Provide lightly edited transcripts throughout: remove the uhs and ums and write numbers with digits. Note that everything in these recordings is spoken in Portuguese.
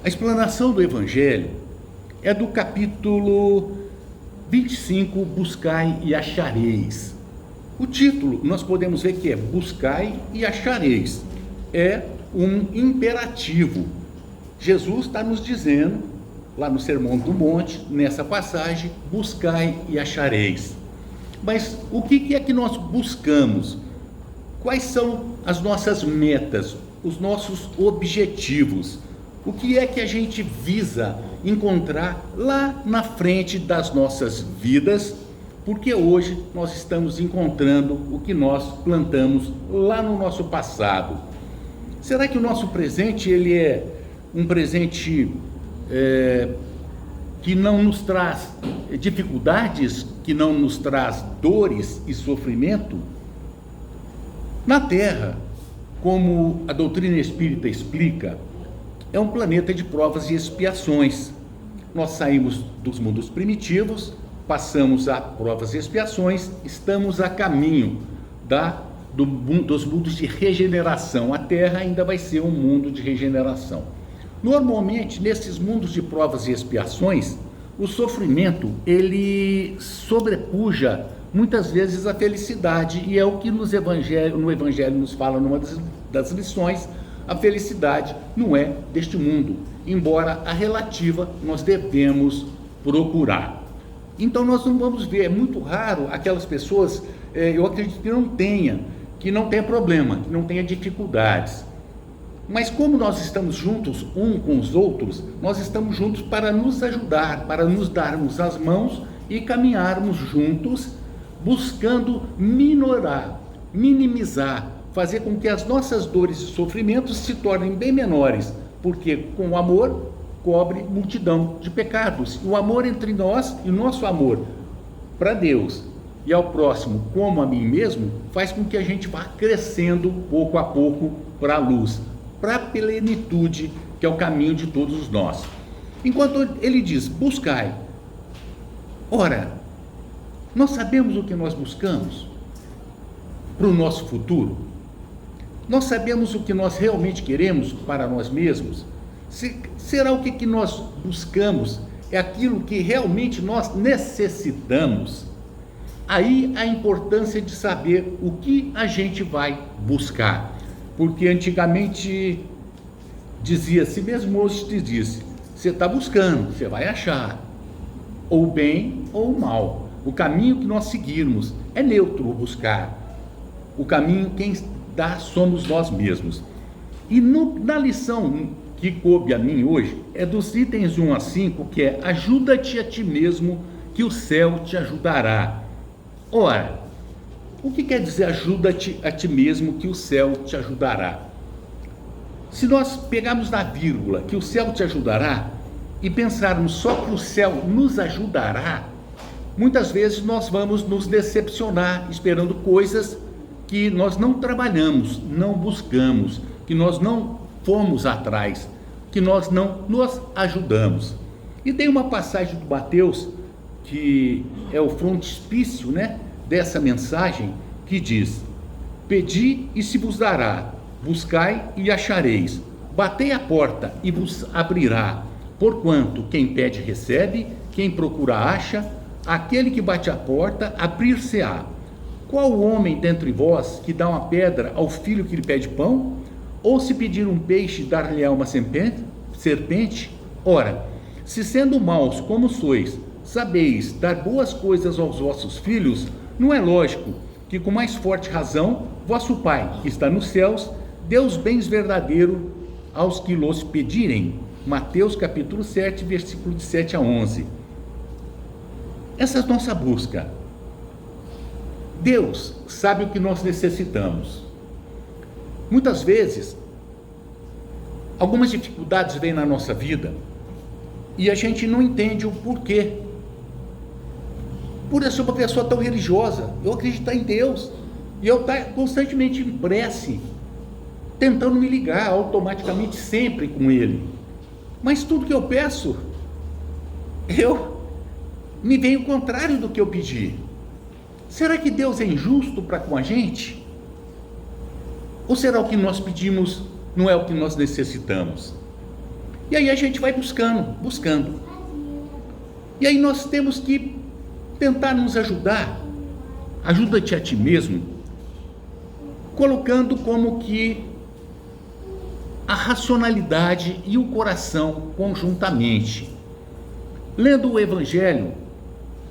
A explanação do Evangelho é do capítulo 25, Buscai e achareis. O título nós podemos ver que é Buscai e achareis. É um imperativo. Jesus está nos dizendo, lá no Sermão do Monte, nessa passagem, buscai e achareis. Mas o que é que nós buscamos? Quais são as nossas metas, os nossos objetivos? O que é que a gente visa encontrar lá na frente das nossas vidas? Porque hoje nós estamos encontrando o que nós plantamos lá no nosso passado. Será que o nosso presente ele é um presente que não nos traz dificuldades, que não nos traz dores e sofrimento? Na Terra, como a doutrina espírita explica, é um planeta de provas e expiações. Nós saímos dos mundos primitivos, passamos a provas e expiações, estamos a caminho dos mundos de regeneração. A Terra ainda vai ser um mundo de regeneração. Normalmente, nesses mundos de provas e expiações, o sofrimento, ele sobrepuja muitas vezes a felicidade, e é o que no Evangelho nos fala numa das lições. A felicidade não é deste mundo, embora a relativa nós devemos procurar. Então nós não vamos ver, é muito raro aquelas pessoas, eu acredito que não tenha problema, que não tenha dificuldades. Mas como nós estamos juntos um com os outros, nós estamos juntos para nos ajudar, para nos darmos as mãos e caminharmos juntos, buscando minorar, minimizar, fazer com que as nossas dores e sofrimentos se tornem bem menores, porque com o amor cobre multidão de pecados. O amor entre nós e o nosso amor para Deus e ao próximo como a mim mesmo faz com que a gente vá crescendo pouco a pouco para a luz, para a plenitude, que é o caminho de todos nós. Enquanto ele diz, buscai. Ora, nós sabemos o que nós buscamos para o nosso futuro? Nós sabemos o que nós realmente queremos para nós mesmos? Será o que nós buscamos é aquilo que realmente nós necessitamos? Aí a importância de saber o que a gente vai buscar. Porque antigamente dizia-se, mesmo hoje te disse, você está buscando, você vai achar, ou bem ou mal. O caminho que nós seguirmos é neutro o buscar. O caminho quem dá somos nós mesmos. E na lição que coube a mim hoje, é dos itens 1 a 5, que é ajuda-te a ti mesmo, que o céu te ajudará. Ora, o que quer dizer ajuda-te a ti mesmo, que o céu te ajudará? Se nós pegarmos na vírgula, que o céu te ajudará, e pensarmos só que o céu nos ajudará, muitas vezes nós vamos nos decepcionar, esperando coisas que nós não trabalhamos, não buscamos, que nós não fomos atrás, que nós não nos ajudamos. E tem uma passagem do Mateus, que é o frontispício, dessa mensagem, que diz, pedi e se vos dará, buscai e achareis, batei a porta e vos abrirá, porquanto quem pede recebe, quem procura acha, aquele que bate a porta abrir-se-á. Qual homem dentre vós que dá uma pedra ao filho que lhe pede pão? Ou se pedir um peixe, dar-lhe-á uma serpente? Ora, se sendo maus como sois, sabeis dar boas coisas aos vossos filhos, não é lógico que com mais forte razão, vosso Pai, que está nos céus, dê os bens verdadeiros aos que los pedirem. Mateus capítulo 7, versículo de 7 a 11. Essa é a nossa busca. Deus sabe o que nós necessitamos. Muitas vezes, algumas dificuldades vêm na nossa vida e a gente não entende o porquê. Por eu ser uma pessoa tão religiosa, eu acreditar em Deus e eu estar constantemente em prece, tentando me ligar automaticamente sempre com Ele. Mas tudo que eu peço, me vem o contrário do que eu pedi. Será que Deus é injusto para com a gente? Ou será o que nós pedimos não é o que nós necessitamos? E aí a gente vai buscando. E aí nós temos que tentar nos ajudar. Ajuda-te a ti mesmo, colocando como que a racionalidade e o coração conjuntamente. Lendo o Evangelho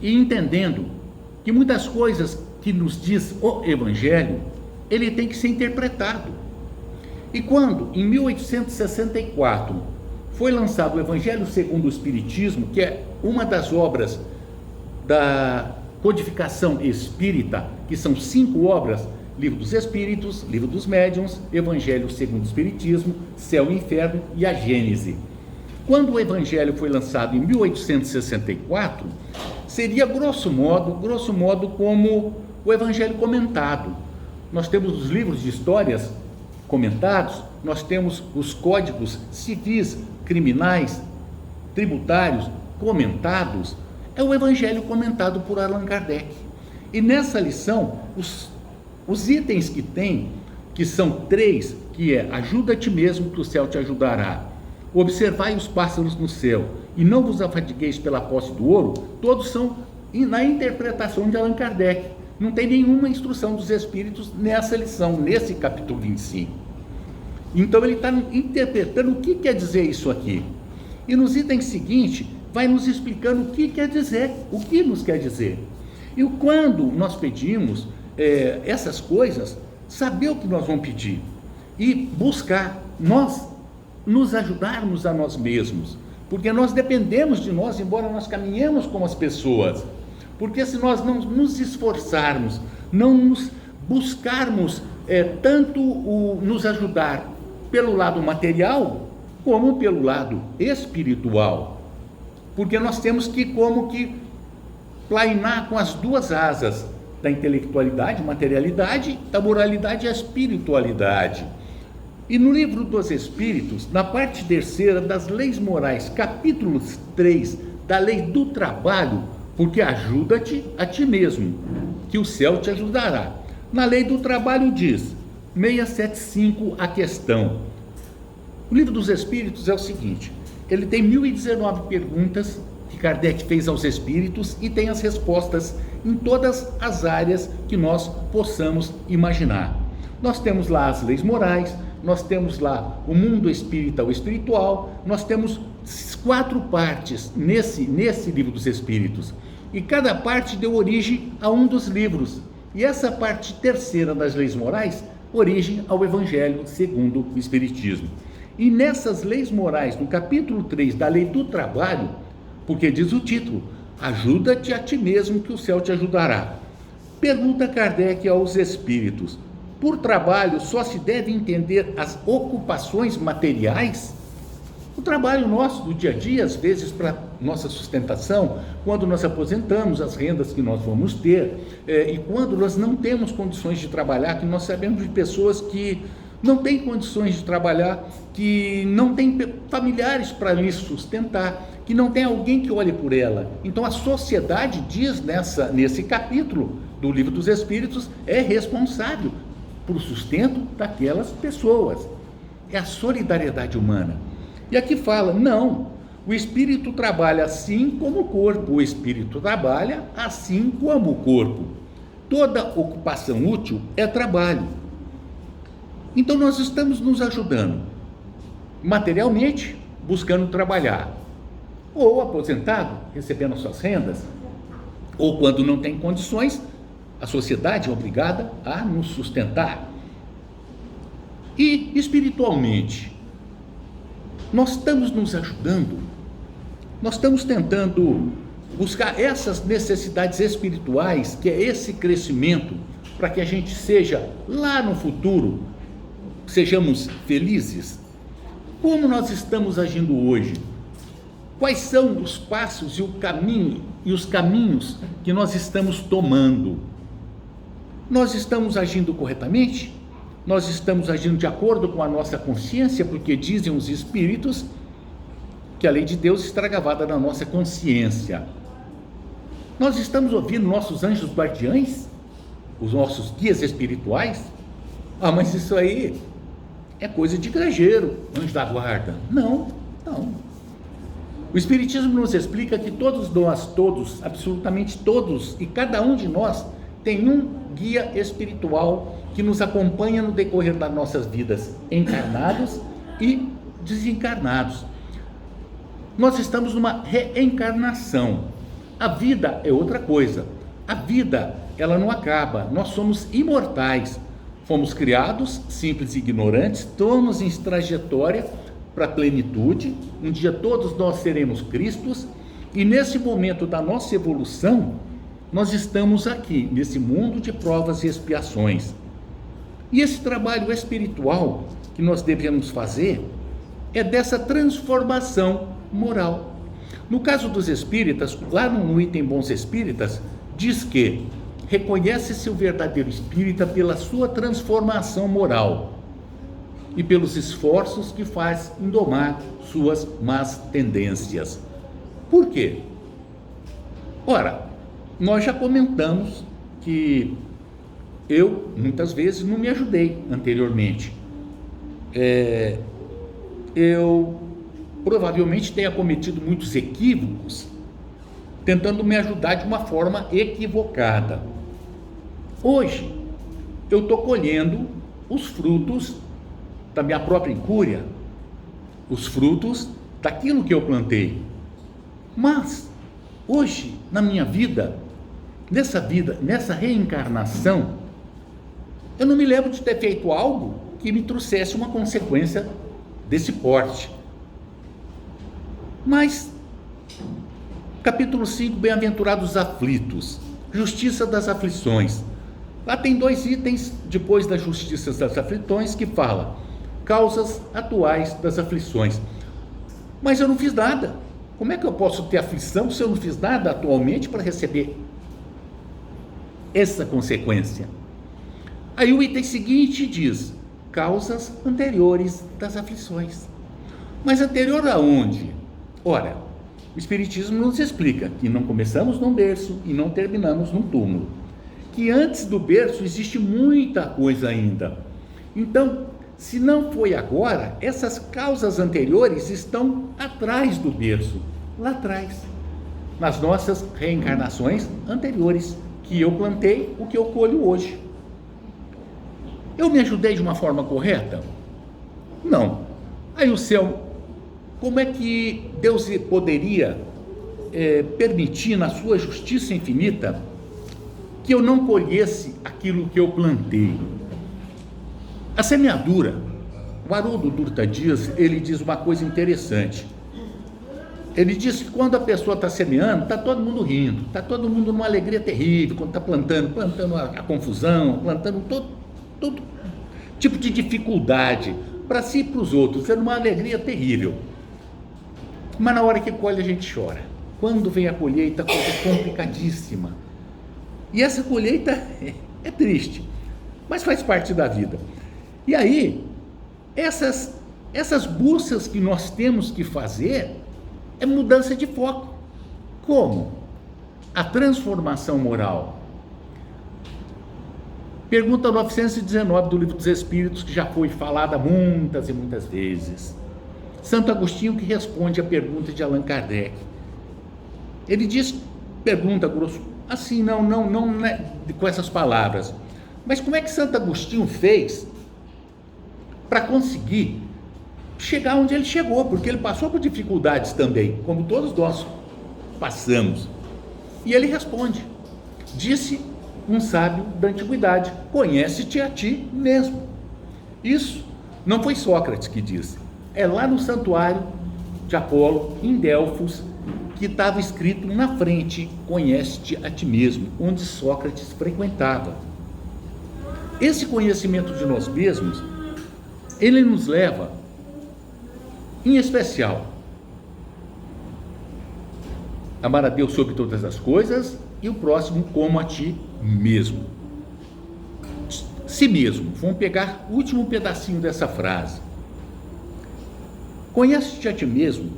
e entendendo que muitas coisas que nos diz o Evangelho, ele tem que ser interpretado. E quando, em 1864, foi lançado o Evangelho segundo o Espiritismo, que é uma das obras da codificação espírita, que são 5 obras: Livro dos Espíritos, Livro dos Médiuns, Evangelho segundo o Espiritismo, Céu e Inferno e a Gênese. Quando o Evangelho foi lançado em 1864, seria grosso modo como o Evangelho comentado. Nós temos os livros de histórias comentados, nós temos os códigos civis, criminais, tributários comentados. É o Evangelho comentado por Allan Kardec. E nessa lição, os itens que tem, que são 3, que é: ajuda a ti mesmo que o céu te ajudará, observai os pássaros no céu e não vos afadigueis pela posse do ouro, todos são na interpretação de Allan Kardec. Não tem nenhuma instrução dos espíritos nessa lição, nesse capítulo 25. Então ele está interpretando o que quer dizer isso aqui. E nos itens seguintes, vai nos explicando o que quer dizer, o que nos quer dizer. E quando nós pedimos essas coisas, saber o que nós vamos pedir e buscar nós nos ajudarmos a nós mesmos, porque nós dependemos de nós, embora nós caminhemos com as pessoas. Porque se nós não nos esforçarmos, não nos buscarmos tanto nos ajudar pelo lado material, como pelo lado espiritual, porque nós temos que plainar com as 2 asas da intelectualidade, materialidade, da moralidade e a espiritualidade. E no Livro dos Espíritos, na parte 3ª das Leis Morais, capítulo 3 da Lei do Trabalho, porque ajuda-te a ti mesmo, que o céu te ajudará. Na Lei do Trabalho diz, 675 a questão. O Livro dos Espíritos é o seguinte: ele tem 1019 perguntas que Kardec fez aos espíritos e tem as respostas em todas as áreas que nós possamos imaginar. Nós temos lá as leis morais, nós temos lá o mundo espírita, o espiritual, nós temos 4 partes nesse Livro dos Espíritos, e cada parte deu origem a um dos livros, e essa parte 3ª das leis morais, origem ao Evangelho segundo o Espiritismo. E nessas leis morais, no capítulo 3 da Lei do Trabalho, porque diz o título, ajuda-te a ti mesmo que o céu te ajudará, pergunta Kardec aos espíritos: por trabalho só se deve entender as ocupações materiais? O trabalho nosso do dia a dia, às vezes para nossa sustentação, quando nós aposentamos, as rendas que nós vamos ter, e quando nós não temos condições de trabalhar, que nós sabemos de pessoas que não têm condições de trabalhar, que não têm familiares para lhes sustentar, que não tem alguém que olhe por ela. Então a sociedade diz nesse capítulo do Livro dos Espíritos, é responsável por o sustento daquelas pessoas. É a solidariedade humana. E aqui fala, não, o espírito trabalha assim como o corpo, o espírito trabalha assim como o corpo. Toda ocupação útil é trabalho. Então nós estamos nos ajudando materialmente, buscando trabalhar, ou aposentado, recebendo as suas rendas, ou quando não tem condições, a sociedade é obrigada a nos sustentar. E espiritualmente, nós estamos nos ajudando, nós estamos tentando buscar essas necessidades espirituais, que é esse crescimento, para que a gente seja, lá no futuro, sejamos felizes. Como nós estamos agindo hoje? Quais são os passos e o caminho e os caminhos que nós estamos tomando? Nós estamos agindo corretamente? Nós estamos agindo de acordo com a nossa consciência, porque dizem os espíritos que a lei de Deus está gravada na nossa consciência. Nós estamos ouvindo nossos anjos guardiães, os nossos guias espirituais? Ah, mas isso aí é coisa de igrejeiro, anjo da guarda. Não Não. O Espiritismo nos explica que todos nós, todos, absolutamente todos, e cada um de nós tem um guia espiritual que nos acompanha no decorrer das nossas vidas, encarnados e desencarnados. Nós estamos numa reencarnação. A vida é outra coisa. A vida, ela não acaba. Nós somos imortais. Fomos criados simples e ignorantes, estamos em trajetória para a plenitude. Um dia todos nós seremos Cristos, e nesse momento da nossa evolução, nós estamos aqui, nesse mundo de provas e expiações. E esse trabalho espiritual que nós devemos fazer é dessa transformação moral. No caso dos espíritas, lá no item Bons Espíritas, diz que reconhece-se o verdadeiro espírita pela sua transformação moral e pelos esforços que faz em domar suas más tendências. Por quê? Ora, nós já comentamos que eu, muitas vezes, não me ajudei anteriormente. Eu provavelmente tenha cometido muitos equívocos, tentando me ajudar de uma forma equivocada. Hoje, eu estou colhendo os frutos da minha própria incúria, os frutos daquilo que eu plantei. Mas, hoje, na minha vida, nessa reencarnação, eu não me lembro de ter feito algo que me trouxesse uma consequência desse porte. Mas, capítulo 5, Bem-aventurados aflitos, justiça das aflições. Lá tem 2 itens depois da justiça das aflições que fala causas atuais das aflições. Mas eu não fiz nada. Como é que eu posso ter aflição se eu não fiz nada atualmente para receber essa consequência? Aí o item seguinte diz causas anteriores das aflições. Mas anterior aonde? Ora, o Espiritismo nos explica que não começamos num berço e não terminamos num túmulo, que antes do berço existe muita coisa ainda. Então, se não foi agora, essas causas anteriores estão atrás do berço, lá atrás, nas nossas reencarnações anteriores, que eu plantei, o que eu colho hoje. Eu me ajudei de uma forma correta? Não. Aí o céu, como é que Deus poderia permitir, na sua justiça infinita, que eu não colhesse aquilo que eu plantei? A semeadura, o Haroldo Dutra Dias, ele diz uma coisa interessante. Ele diz que quando a pessoa está semeando, está todo mundo rindo, está todo mundo numa alegria terrível, quando está plantando a confusão, plantando todo tipo de dificuldade, para si e para os outros, é uma alegria terrível. Mas na hora que colhe a gente chora. Quando vem a colheita, coisa complicadíssima. E essa colheita é triste, mas faz parte da vida. E aí, essas buscas que nós temos que fazer é mudança de foco. Como? A transformação moral. Pergunta 919 do Livro dos Espíritos, que já foi falada muitas e muitas vezes. Santo Agostinho que responde a pergunta de Allan Kardec. Ele pergunta grosso, assim, não com essas palavras, mas como é que Santo Agostinho fez para conseguir chegar onde ele chegou? Porque ele passou por dificuldades também, como todos nós passamos. E ele responde, disse um sábio da antiguidade, conhece-te a ti mesmo. Isso não foi Sócrates que disse, é lá no santuário de Apolo, em Delfos, que estava escrito na frente, conhece-te a ti mesmo, onde Sócrates frequentava. Esse conhecimento de nós mesmos, ele nos leva, em especial, a amar a Deus sobre todas as coisas e o próximo como a ti mesmo. Si mesmo, vamos pegar o último pedacinho dessa frase. Conhece-te a ti mesmo,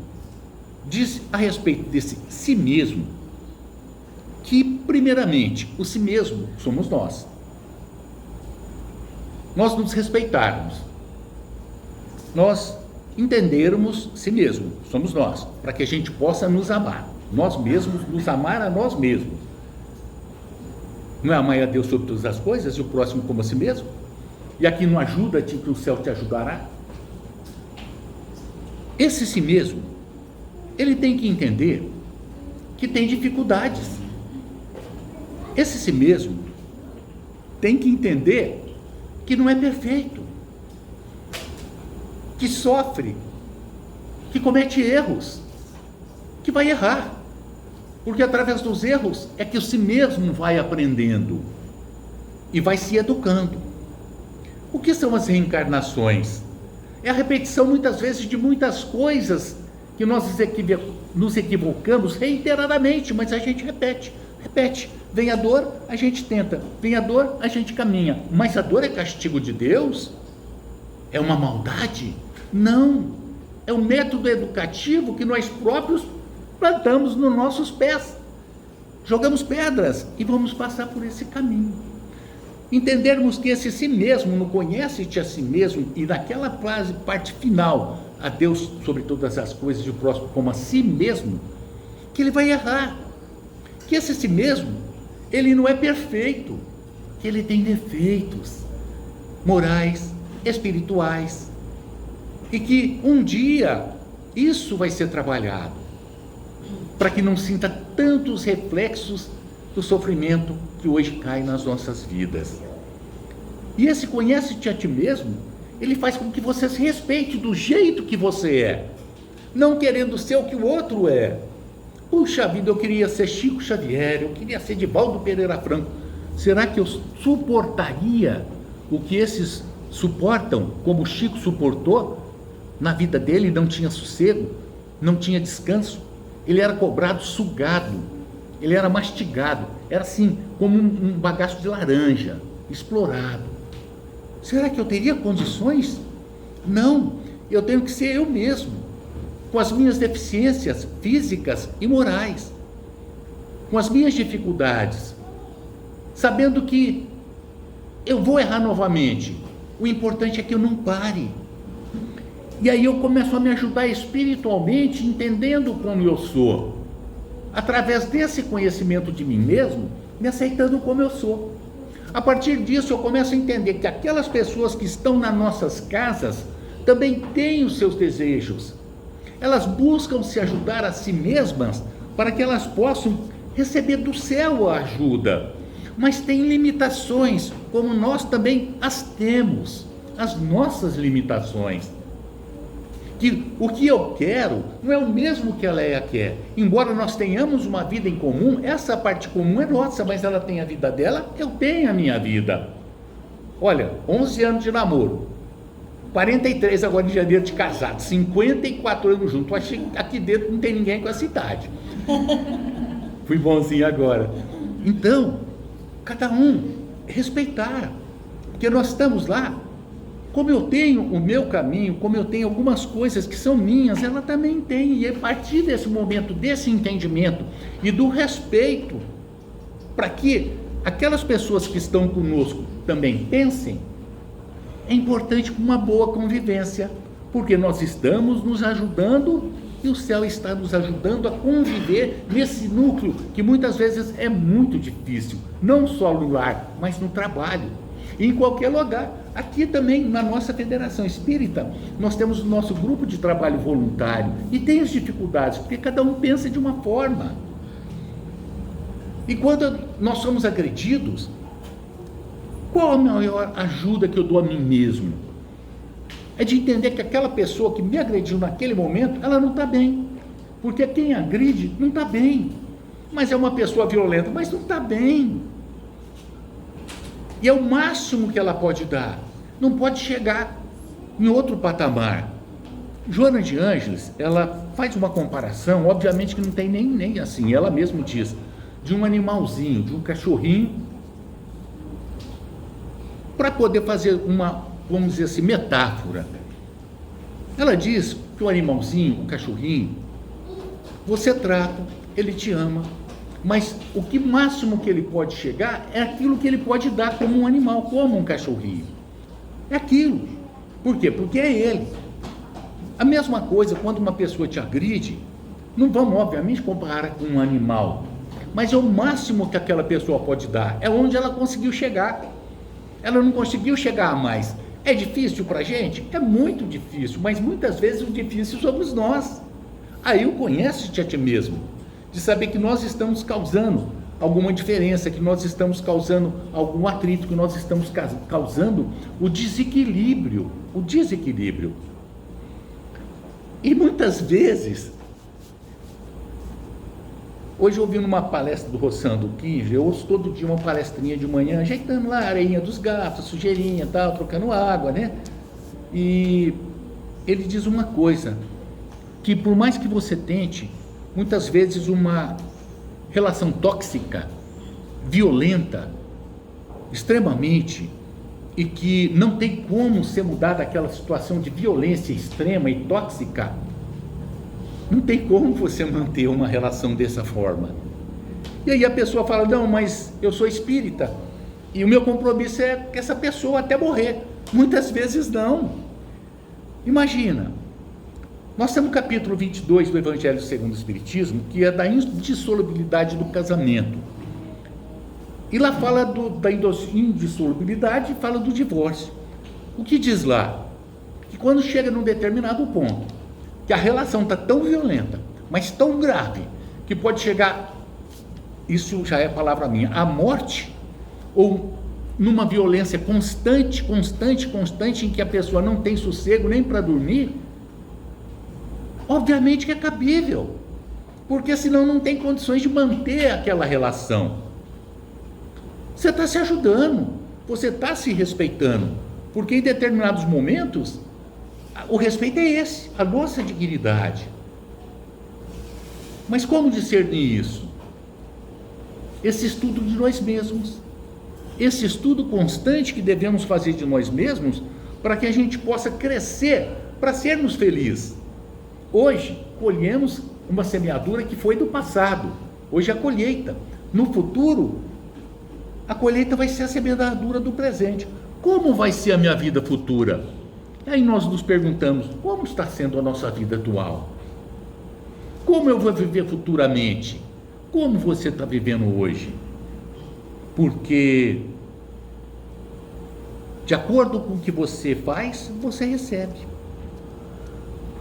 diz a respeito desse si mesmo, que primeiramente, o si mesmo somos nós. Nós nos respeitarmos, nós entendermos si mesmo, somos nós, para que a gente possa nos amar, nós mesmos, nos amar a nós mesmos. Não é amar a Deus sobre todas as coisas e o próximo como a si mesmo? E aqui não ajuda-te que o céu te ajudará? Esse si mesmo, ele tem que entender que tem dificuldades. Esse si mesmo tem que entender que não é perfeito, que sofre, que comete erros, que vai errar, porque através dos erros é que o si mesmo vai aprendendo e vai se educando. O que são as reencarnações? É a repetição muitas vezes de muitas coisas que nós nos equivocamos reiteradamente, mas a gente repete. Vem a dor, a gente tenta, vem a dor, a gente caminha, mas a dor é castigo de Deus? É uma maldade? Não, é um método educativo que nós próprios plantamos nos nossos pés, jogamos pedras e vamos passar por esse caminho. Entendermos que esse si mesmo, não conhece-te a si mesmo, e naquela parte final, a Deus sobre todas as coisas e o próximo como a si mesmo, que ele vai errar, que esse si mesmo, ele não é perfeito, que ele tem defeitos morais, espirituais, e que um dia isso vai ser trabalhado, para que não sinta tantos reflexos do sofrimento que hoje cai nas nossas vidas. E esse conhece-te a ti mesmo, ele faz com que você se respeite do jeito que você é, não querendo ser o que o outro é. Puxa vida, eu queria ser Chico Xavier, eu queria ser Divaldo Pereira Franco. Será que eu suportaria o que esses suportam, como Chico suportou? Na vida dele não tinha sossego, não tinha descanso, ele era cobrado, sugado, ele era mastigado, era assim, como um bagaço de laranja, explorado. Será que eu teria condições? Não, eu tenho que ser eu mesmo, com as minhas deficiências físicas e morais, com as minhas dificuldades, sabendo que eu vou errar novamente. O importante é que eu não pare. E aí eu começo a me ajudar espiritualmente, entendendo como eu sou, através desse conhecimento de mim mesmo, me aceitando como eu sou. A partir disso eu começo a entender que aquelas pessoas que estão nas nossas casas também têm os seus desejos. Elas buscam se ajudar a si mesmas para que elas possam receber do céu a ajuda, mas tem limitações, como nós também as temos, as nossas limitações. Que o que eu quero não é o mesmo que a Leia quer. Embora nós tenhamos uma vida em comum, essa parte comum é nossa, mas ela tem a vida dela, eu tenho a minha vida. Olha, 11 anos de namoro, 43 agora em janeiro de casado, 54 anos juntos. Achei que aqui dentro não tem ninguém com essa idade. Fui bonzinho agora. Então, cada um respeitar, porque nós estamos lá. Como eu tenho o meu caminho, como eu tenho algumas coisas que são minhas, ela também tem. E a partir desse momento, desse entendimento e do respeito, para que aquelas pessoas que estão conosco também pensem, é importante uma boa convivência, porque nós estamos nos ajudando e o céu está nos ajudando a conviver nesse núcleo que muitas vezes é muito difícil, não só no lar, mas no trabalho, em qualquer lugar. Aqui também, na nossa Federação Espírita, nós temos o nosso grupo de trabalho voluntário e tem as dificuldades, porque cada um pensa de uma forma. E quando nós somos agredidos, qual a maior ajuda que eu dou a mim mesmo? É de entender que aquela pessoa que me agrediu naquele momento, ela não está bem, porque quem agride não está bem, mas é uma pessoa violenta, mas não está bem. E é o máximo que ela pode dar, não pode chegar em outro patamar. Joana de Ângeles, ela faz uma comparação, obviamente que não tem nem assim, ela mesma diz, de um animalzinho, de um cachorrinho, para poder fazer uma, vamos dizer assim, metáfora. Ela diz que o animalzinho, o cachorrinho, você trata, ele te ama, mas o que máximo que ele pode chegar é aquilo que ele pode dar como um animal, como um cachorrinho. É aquilo. Por quê? Porque é ele. A mesma coisa quando uma pessoa te agride, não vamos, obviamente, comparar com um animal, mas é o máximo que aquela pessoa pode dar, é onde ela conseguiu chegar. Ela não conseguiu chegar a mais. É difícil para a gente? É muito difícil, mas muitas vezes o difícil somos nós. Aí o conhece-te a ti mesmo, de saber que nós estamos causando alguma diferença, que nós estamos causando algum atrito, que nós estamos causando o desequilíbrio. E muitas vezes, hoje eu ouvi numa palestra do Rossando Kinge, eu ouço todo dia uma palestrinha de manhã, ajeitando lá a areinha dos gatos, sujeirinha, tal, trocando água, né? E ele diz uma coisa, que por mais que você tente, muitas vezes uma relação tóxica, violenta, extremamente, e que não tem como ser mudada aquela situação de violência extrema e tóxica, não tem como você manter uma relação dessa forma. E aí a pessoa fala, não, mas eu sou espírita, e o meu compromisso é com essa pessoa até morrer. Muitas vezes não. Imagina, nós temos o capítulo 22 do Evangelho segundo o Espiritismo, que é da indissolubilidade do casamento. E lá fala da indissolubilidade e fala do divórcio. O que diz lá? Que quando chega num determinado ponto, que a relação está tão violenta, mas tão grave, que pode chegar, isso já é palavra minha, à morte, ou numa violência constante, em que a pessoa não tem sossego nem para dormir, obviamente que é cabível, porque senão não tem condições de manter aquela relação. Você está se ajudando, você está se respeitando, porque em determinados momentos, o respeito é esse, a nossa dignidade. Mas como discernir isso? Esse estudo de nós mesmos, esse estudo constante que devemos fazer de nós mesmos, para que a gente possa crescer, para sermos felizes. Hoje, colhemos uma semeadura que foi do passado, hoje é a colheita. No futuro, a colheita vai ser a semeadura do presente. Como vai ser a minha vida futura? E aí nós nos perguntamos, como está sendo a nossa vida atual? Como eu vou viver futuramente? Como você está vivendo hoje? Porque, de acordo com o que você faz, você recebe.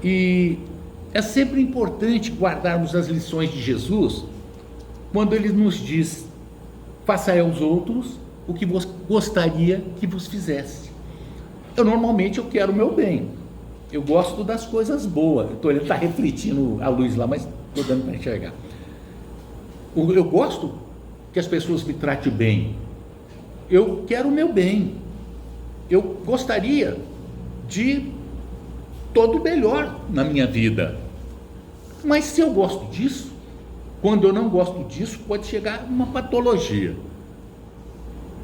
E é sempre importante guardarmos as lições de Jesus, quando ele nos diz, façai aos outros o que vos gostaria que vos fizesse. Normalmente eu quero o meu bem, eu gosto das coisas boas. Ele está refletindo a luz lá, mas estou dando para enxergar. Eu gosto que as pessoas me tratem bem, eu quero o meu bem, eu gostaria de todo o melhor na minha vida. Mas se eu gosto disso, quando eu não gosto disso, pode chegar uma patologia.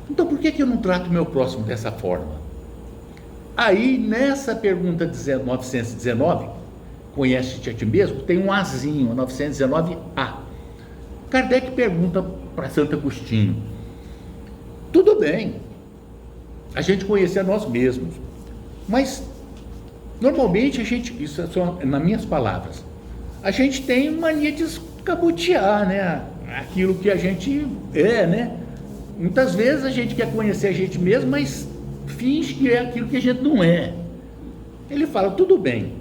Então por que eu não trato o meu próximo dessa forma? Aí nessa pergunta 919, conhece-te a ti mesmo, tem um azinho, 919A. Kardec pergunta para Santo Agostinho, tudo bem, a gente conhecer a nós mesmos, mas normalmente a gente, isso é só nas minhas palavras, a gente tem mania de escamotear, né, aquilo que a gente é, né? Muitas vezes a gente quer conhecer a gente mesmo, mas finge que é aquilo que a gente não é. Ele fala, tudo bem,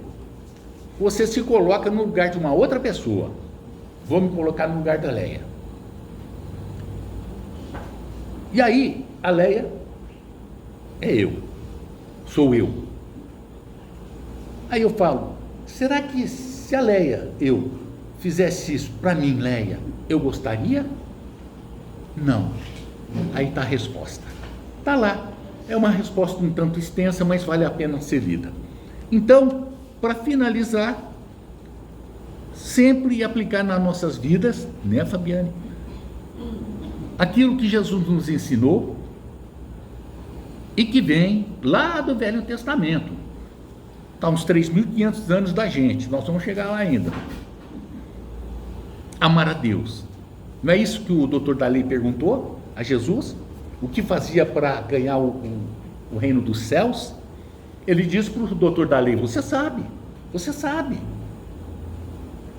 você se coloca no lugar de uma outra pessoa, vou me colocar no lugar da Leia. E aí, a Leia é eu, sou eu. Aí eu falo, será que se a Leia, eu, fizesse isso para mim, Leia, eu gostaria? Não. Aí está a resposta. Está lá. É uma resposta um tanto extensa, mas vale a pena ser lida. Então, para finalizar, sempre aplicar nas nossas vidas, né, Fabiane? Aquilo que Jesus nos ensinou e que vem lá do Velho Testamento. Está uns 3.500 anos da gente, nós vamos chegar lá ainda. Amar a Deus. Não é isso que o doutor Dalei perguntou a Jesus? O que fazia para ganhar o reino dos céus? Ele diz para o doutor Dalei, você sabe, Você sabe.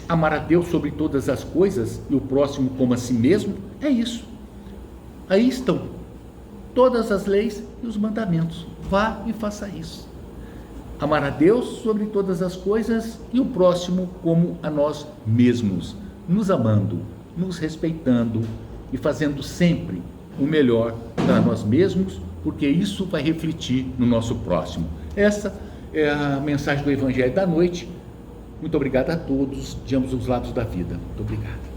Amar a Deus sobre todas as coisas e o próximo como a si mesmo, é isso. Aí estão todas as leis e os mandamentos. Vá e faça isso. Amar a Deus sobre todas as coisas e o próximo como a nós mesmos, nos amando, nos respeitando e fazendo sempre o melhor para nós mesmos, porque isso vai refletir no nosso próximo. Essa é a mensagem do Evangelho da noite. Muito obrigado a todos de ambos os lados da vida. Muito obrigado.